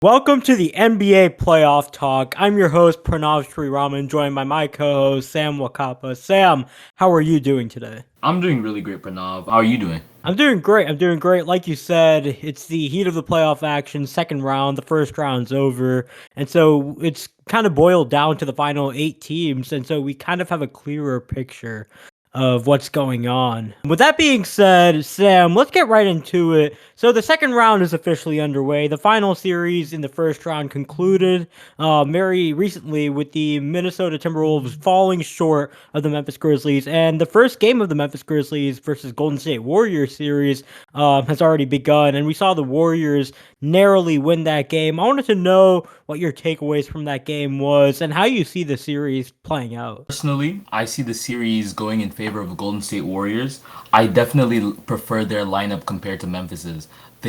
Welcome to the NBA Playoff Talk. I'm your host, Pranav Sriraman, joined by my co-host, Sam Wakapa. Sam, how are you doing today? I'm doing really great, Pranav. How are you doing? I'm doing great. I'm doing great. Like you said, it's the heat of the playoff action, second round. The first round's over. And so it's kind of boiled down to the final 8 teams. And so we kind of have a clearer picture of what's going on. With that being said, Sam, let's get right into it. So the second round is officially underway. The final series in the first round concluded very recently with the Minnesota Timberwolves falling short of the Memphis Grizzlies. And the first game of the Memphis Grizzlies versus Golden State Warriors series has already begun. And we saw the Warriors narrowly win that game. I wanted to know what your takeaways from that game was and how you see the series playing out. Personally, I see the series going in favor of the Golden State Warriors. I definitely prefer their lineup compared to Memphis's.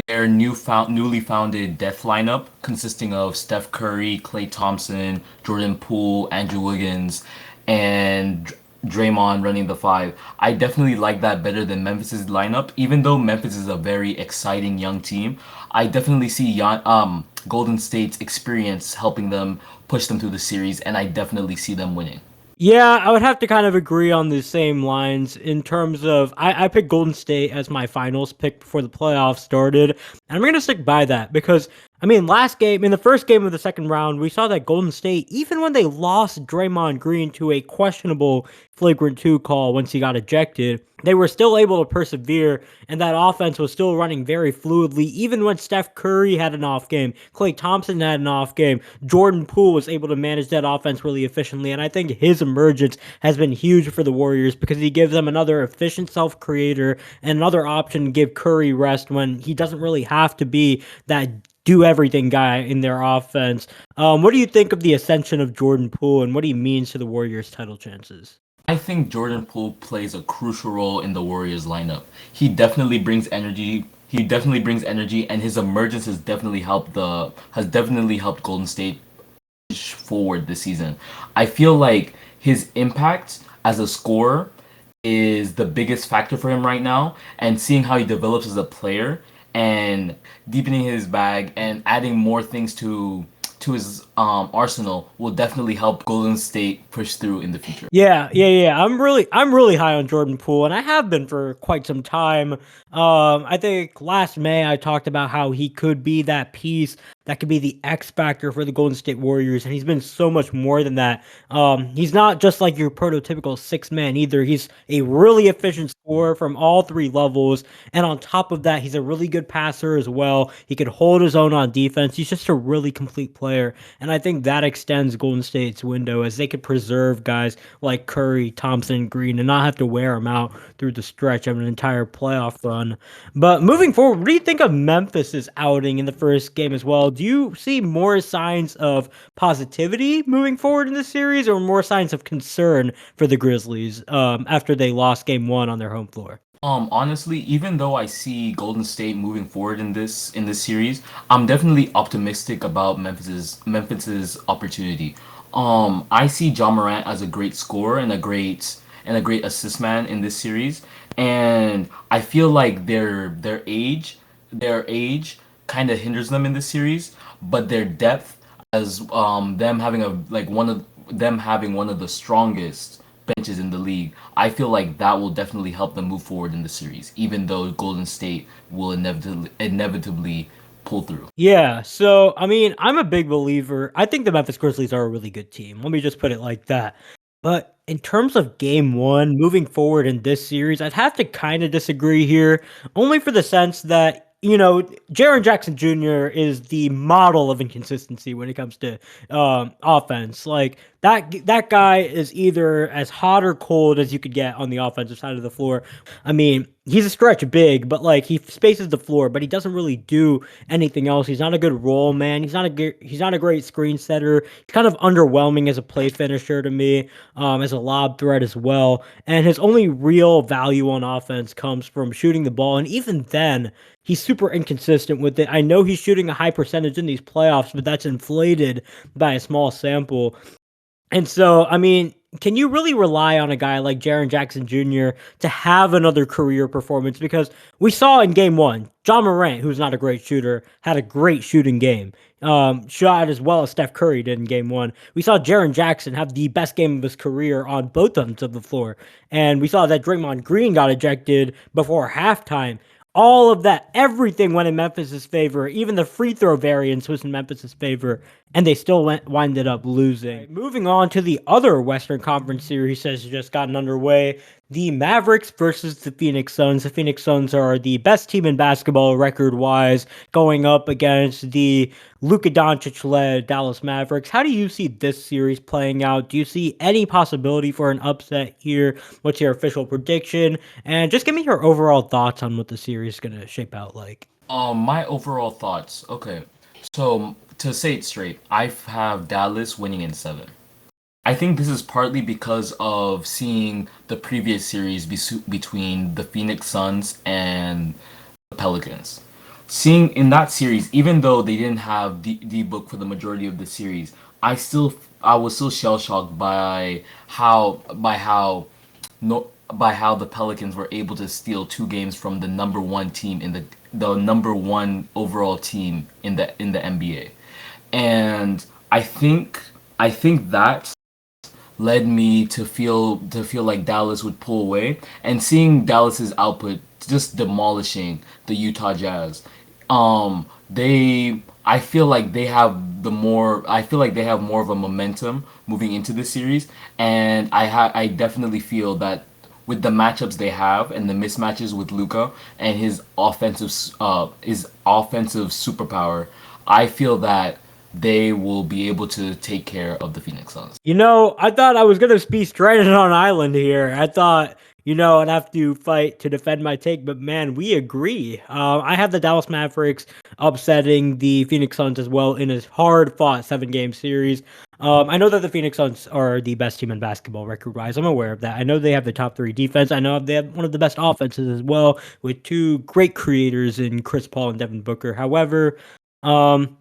Their newly founded death lineup, consisting of Steph Curry, Klay Thompson, Jordan Poole, Andrew Wiggins, and Draymond running the five. I definitely like that better than Memphis's lineup. Even though Memphis is a very exciting young team, I definitely see Golden State's experience helping them push them through the series, and I definitely see them winning. Yeah, I would have to kind of agree on the same lines in terms of I picked Golden State as my finals pick before the playoffs started. And I'm going to stick by that because, I mean, last game, in the first game of the second round, we saw that Golden State, even when they lost Draymond Green to a questionable flagrant 2 call once he got ejected, they were still able to persevere, and that offense was still running very fluidly. Even when Steph Curry had an off game, Klay Thompson had an off game, Jordan Poole was able to manage that offense really efficiently. And I think his emergence has been huge for the Warriors because he gives them another efficient self creator and another option to give Curry rest when he doesn't really have to be that do everything guy in their offense. What do you think of the ascension of Jordan Poole and what he means to the Warriors' title chances? I think Jordan Poole plays a crucial role in the Warriors lineup. He definitely brings energy. He definitely brings energy, and his emergence has definitely helped Golden State push forward this season. I feel like his impact as a scorer is the biggest factor for him right now, and seeing how he develops as a player and deepening his bag and adding more things to his arsenal will definitely help Golden State push through in the future. Yeah. I'm really high on Jordan Poole, and I have been for quite some time. I think last May I talked about how he could be that piece that could be the X factor for the Golden State Warriors, and he's been so much more than that. He's not just like your prototypical six man either. He's a really efficient scorer from all three levels, and on top of that, he's a really good passer as well. He could hold his own on defense. He's just a really complete player, and I think that extends Golden State's window as they could preserve guys like Curry, Thompson, and Green, and not have to wear them out through the stretch of an entire playoff run. But moving forward, what do you think of Memphis's outing in the first game as well? Do you see more signs of positivity moving forward in the series, or more signs of concern for the Grizzlies after they lost Game One on their home floor? Honestly, even though I see Golden State moving forward in this series, I'm definitely optimistic about Memphis's opportunity. I see John Morant as a great scorer and a great assist man in this series, and I feel like their age kind of hinders them in this series, but their depth as them having a like one of them having one of the strongest benches in the league, I feel like that will definitely help them move forward in the series, even though Golden State will inevitably pull through. Yeah, so I mean, I'm a big believer. I think the Memphis Grizzlies are a really good team. Let me just put it like that. But in terms of game one, moving forward in this series, I'd have to kind of disagree here, only for the sense that, Jaren Jackson Jr. is the model of inconsistency when it comes to offense. Like that guy is either as hot or cold as you could get on the offensive side of the floor. I mean, he's a stretch big, but like he spaces the floor, but he doesn't really do anything else. He's not a good roll man. He's not a great screen setter. He's kind of underwhelming as a play finisher to me, as a lob threat as well. And his only real value on offense comes from shooting the ball, and even then, he's super inconsistent with it. I know he's shooting a high percentage in these playoffs, but that's inflated by a small sample. And so, I mean, can you really rely on a guy like Jaren Jackson Jr. to have another career performance? Because we saw in game one, John Morant, who's not a great shooter, had a great shooting game. Shot as well as Steph Curry did in game one. We saw Jaren Jackson have the best game of his career on both ends of the floor. And we saw that Draymond Green got ejected before halftime. All of that, everything went in Memphis's favor. Even the free throw variance was in Memphis's favor, and they still winded up losing. Right, moving on to the other Western Conference series has just gotten underway. The Mavericks versus the Phoenix Suns. The Phoenix Suns are the best team in basketball record-wise, going up against the Luka Doncic-led Dallas Mavericks. How do you see this series playing out? Do you see any possibility for an upset here? What's your official prediction? And just give me your overall thoughts on what the series is going to shape out like. My overall thoughts. Okay, so to say it straight, I have Dallas winning in seven. I think this is partly because of seeing the previous series between the Phoenix Suns and the Pelicans. Seeing in that series, even though they didn't have D book for the majority of the series, I was still shell shocked by how the Pelicans were able to steal two games from the number one team in the number one overall team in the NBA. And I think that led me to feel like Dallas would pull away, and seeing Dallas's output just demolishing the Utah Jazz. They I feel like they have I feel like they have more of a momentum moving into the series, and I definitely feel that with the matchups they have and the mismatches with Luka and his offensive superpower, I feel that they will be able to take care of the Phoenix Suns. I thought I was going to be stranded on an island here. I thought, I'd have to fight to defend my take, but man, we agree. I have the Dallas Mavericks upsetting the Phoenix Suns as well in a hard fought 7 game series. I know that the Phoenix Suns are the best team in basketball record wise. I'm aware of that. I know they have the top 3 defense. I know they have one of the best offenses as well, with two great creators in Chris Paul and Devin Booker. However, um,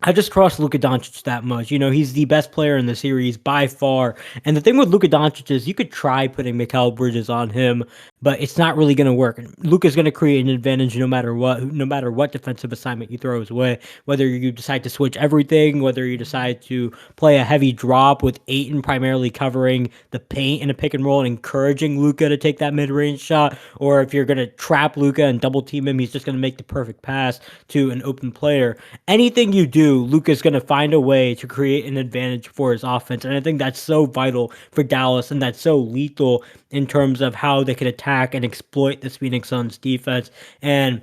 I just trust Luka Doncic that much. He's the best player in the series by far. And the thing with Luka Doncic is you could try putting Mikal Bridges on him, but it's not really going to work. Luka's going to create an advantage no matter what defensive assignment you throw his way. Whether you decide to switch everything, whether you decide to play a heavy drop with Aiton primarily covering the paint in a pick and roll and encouraging Luka to take that mid-range shot, or if you're going to trap Luka and double team him, he's just going to make the perfect pass to an open player. Anything you do, Luka's going to find a way to create an advantage for his offense. And I think that's so vital for Dallas, and that's so lethal in terms of how they can attack and exploit this Phoenix Suns defense. And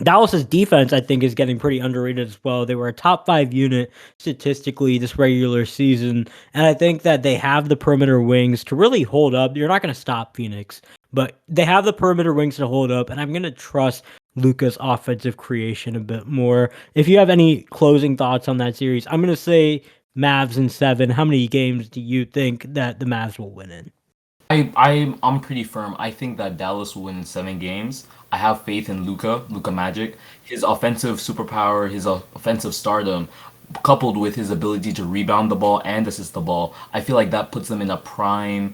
Dallas's defense, I think, is getting pretty underrated as well. They were a top 5 unit statistically this regular season, and I think that they have the perimeter wings to really hold up. You're not going to stop Phoenix, but they have the perimeter wings to hold up, and I'm going to trust Luka's offensive creation a bit more. If you have any closing thoughts on that series, I'm going to say Mavs in 7. How many games do you think that the Mavs will win in? I'm pretty firm. I think that Dallas will win in 7 games. I have faith in Luka Magic. His offensive superpower, his offensive stardom, coupled with his ability to rebound the ball and assist the ball, I feel like that puts them in a prime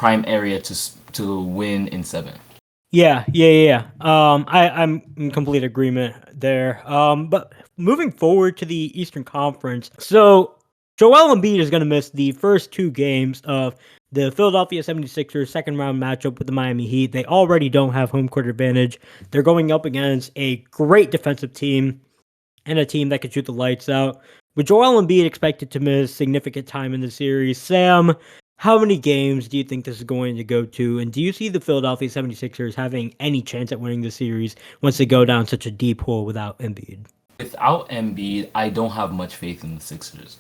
area to win in seven. Yeah. I'm in complete agreement there. But moving forward to the Eastern Conference, so Joel Embiid is going to miss the first 2 games of the Philadelphia 76ers second round matchup with the Miami Heat. They already don't have home court advantage. They're going up against a great defensive team and a team that can shoot the lights out. With Joel Embiid expected to miss significant time in the series, Sam, how many games do you think this is going to go to? And do you see the Philadelphia 76ers having any chance at winning the series once they go down such a deep hole without Embiid? Without Embiid, I don't have much faith in the Sixers.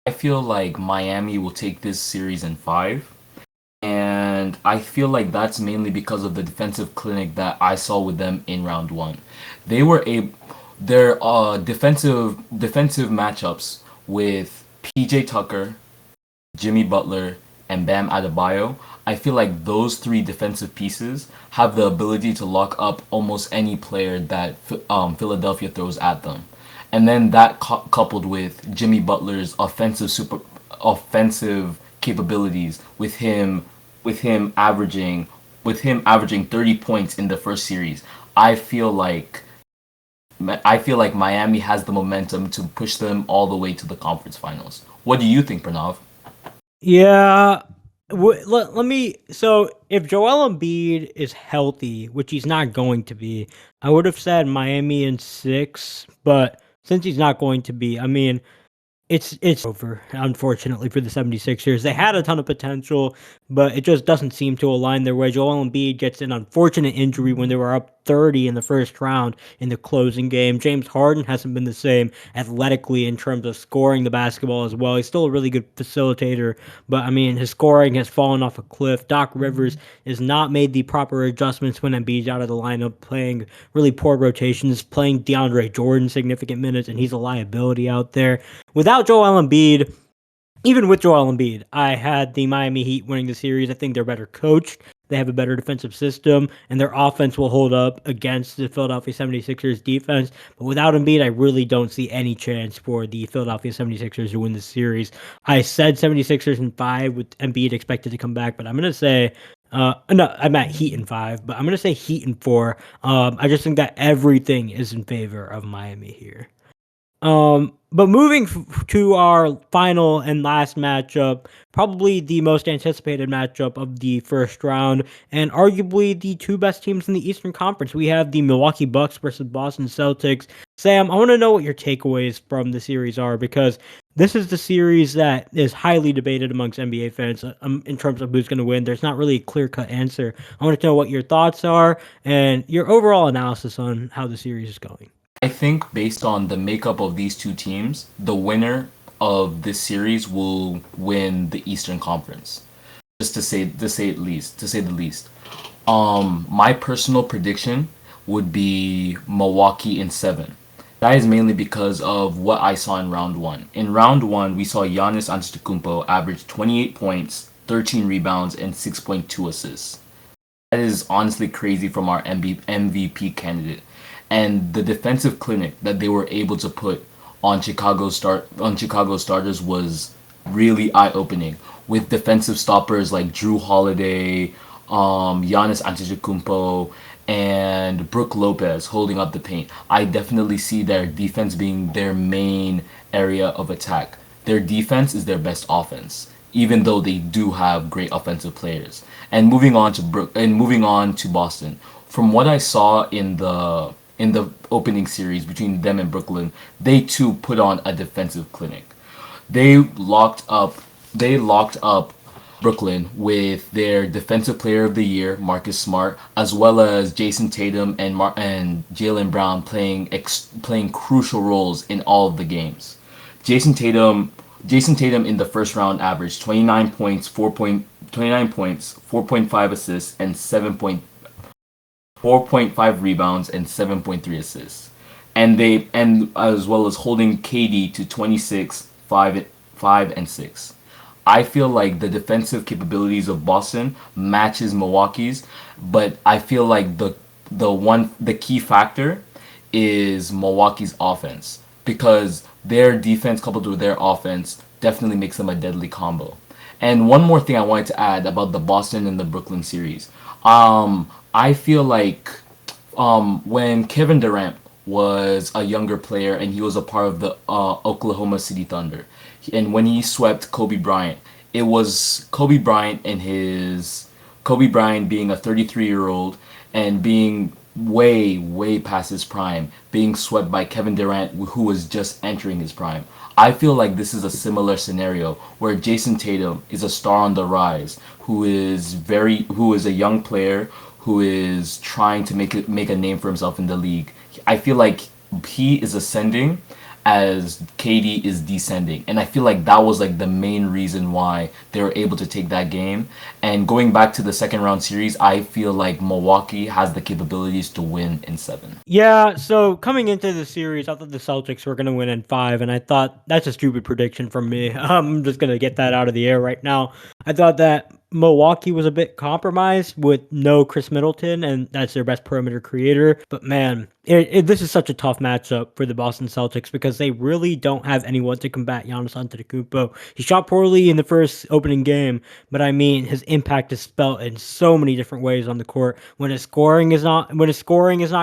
I feel like Miami will take this series in 5. And I feel like that's mainly because of the defensive clinic that I saw with them in round 1. They were able their defensive matchups with PJ Tucker, Jimmy Butler, and Bam Adebayo, I feel like those 3 defensive pieces have the ability to lock up almost any player that Philadelphia throws at them. And then that coupled with Jimmy Butler's offensive capabilities with him averaging with him averaging 30 points in the first series. I feel like I feel like Miami has the momentum to push them all the way to the conference finals. What do you think, Pranav? Yeah. Let me. So, if Joel Embiid is healthy, which he's not going to be, I would have said Miami in six. But since he's not going to be, I mean, it's over, unfortunately, for the 76ers. They had a ton of potential, but it just doesn't seem to align their way. Joel Embiid gets an unfortunate injury when they were up 30 in the first round in the closing game. James Harden hasn't been the same athletically in terms of scoring the basketball as well. He's still a really good facilitator, but I mean, his scoring has fallen off a cliff. Doc Rivers has not made the proper adjustments when Embiid's out of the lineup, playing really poor rotations, playing DeAndre Jordan significant minutes, and he's a liability out there. Without Joel Embiid, even with Joel Embiid, I had the Miami Heat winning the series. I think they're better coached. They have a better defensive system, and their offense will hold up against the Philadelphia 76ers defense. But without Embiid, I really don't see any chance for the Philadelphia 76ers to win the series. I said 76ers in five with Embiid expected to come back, but I'm going to say no, I'm at Heat in five, but I'm gonna say Heat in four. I just think that everything is in favor of Miami here. But moving to our final and last matchup, probably the most anticipated matchup of the first round, and arguably the two best teams in the Eastern Conference. We have the Milwaukee Bucks versus Boston Celtics. Sam, I want to know what your takeaways from the series are, because this is the series that is highly debated amongst NBA fans in terms of who's going to win. There's not really a clear cut answer. I want to know what your thoughts are and your overall analysis on how the series is going. I think based on the makeup of these two teams, the winner of this series will win the Eastern Conference. Just to say the least. My personal prediction would be Milwaukee in seven. That is mainly because of what I saw in round one. In round one, we saw Giannis Antetokounmpo average 28 points, 13 rebounds, and 6.2 assists. That is honestly crazy from our MVP candidate. And the defensive clinic that they were able to put on Chicago starters was really eye opening, with defensive stoppers like Drew Holiday, Giannis Antetokounmpo, and Brook Lopez holding up the paint. I definitely see their defense being their main area of attack. Their defense is their best offense, even though they do have great offensive players. And moving on to Boston, from what I saw in the opening series between them and Brooklyn, they too put on a defensive clinic. They locked up they locked up Brooklyn with their defensive player of the year, Marcus Smart, as well as Jason Tatum and Jaylen Brown playing crucial roles in all of the games. Jason Tatum Jason Tatum in the first round averaged 29 points, 4.5 assists, and 4.5 rebounds and 7.3 assists. And as well as holding KD to 26, 5 and 6. I feel like the defensive capabilities of Boston matches Milwaukee's, but I feel like the key factor is Milwaukee's offense, because their defense coupled with their offense definitely makes them a deadly combo. And one more thing I wanted to add about the Boston and the Brooklyn series. I feel like when Kevin Durant was a younger player and he was a part of the Oklahoma City Thunder, and when he swept Kobe Bryant, it was Kobe Bryant being a 33-year-old and being way past his prime, being swept by Kevin Durant, who was just entering his prime. I feel like this is a similar scenario where Jason Tatum is a star on the rise, who is a young player who is trying to make a name for himself in the league. I feel like he is ascending as KD is descending, and I feel like that was like the main reason why they were able to take that game. And going back to the second round series, I feel like Milwaukee has the capabilities to win in seven. Yeah, so coming into the series, I thought the Celtics were going to win in five, and I thought that's a stupid prediction from me. I'm just going to get that out of the air right now. I thought that Milwaukee was a bit compromised with no Chris Middleton, and that's their best perimeter creator. But man, this is such a tough matchup for the Boston Celtics because they really don't have anyone to combat Giannis Antetokounmpo. He shot poorly in the first opening game, but I mean his impact is felt in so many different ways on the court. When his scoring is not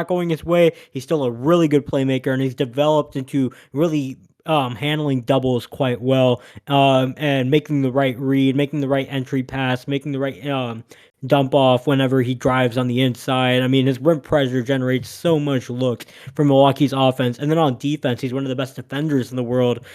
going his way, he's still a really good playmaker, and he's developed into really handling doubles quite well, and making the right read, making the right entry pass, making the right dump off whenever he drives on the inside. I mean, his rim pressure generates so much looks for Milwaukee's offense. And then on defense, he's one of the best defenders in the world.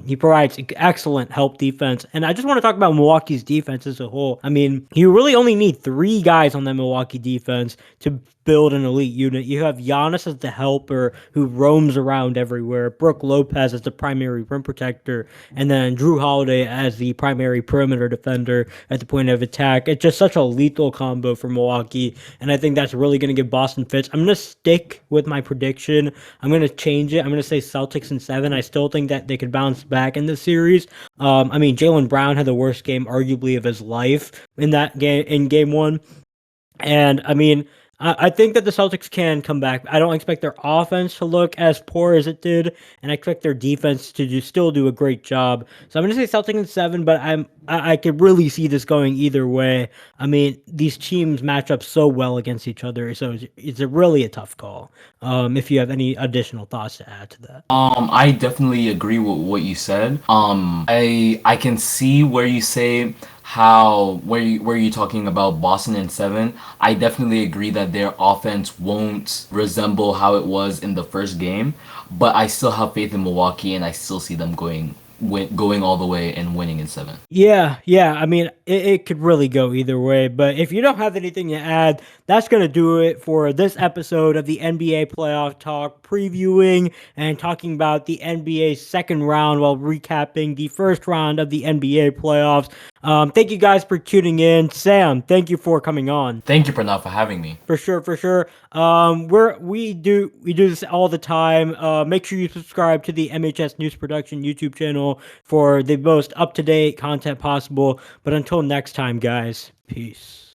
He provides excellent help defense. And I just want to talk about Milwaukee's defense as a whole. I mean, you really only need three guys on that Milwaukee defense to build an elite unit. You have Giannis as the helper who roams around everywhere, Brooke Lopez as the primary rim protector, and then Drew Holiday as the primary perimeter defender at the point of attack. It's just such a lethal combo for Milwaukee, and I think that's really going to give Boston fits. I'm going to stick with my prediction. I'm going to change it. I'm going to say Celtics in 7. I still think that they could bounce back in this series. I mean, Jaylen Brown had the worst game arguably of his life in that game, in game 1. And I mean, I think that the Celtics can come back. I don't expect their offense to look as poor as it did, and I expect their defense to still do a great job. So I'm going to say Celtics in 7, but I could really see this going either way. I mean, these teams match up so well against each other, so it's really a tough call. If you have any additional thoughts to add to that. I definitely agree with what you said. I can see where you say how where you talking about Boston in 7. I definitely agree that their offense won't resemble how it was in the first game, but I still have faith in Milwaukee, and I still see them going all the way and winning in 7. Yeah. I mean, it could really go either way. But if you don't have anything to add, that's going to do it for this episode of the NBA Playoff Talk, previewing and talking about the NBA second round while recapping the first round of the NBA playoffs. Thank you guys for tuning in. Sam, thank you for coming on. Thank you, Pranav, for having me. For sure, for sure. We do this all the time. Make sure you subscribe to the MHS News Production YouTube channel for the most up to date content possible. But until next time, guys, peace.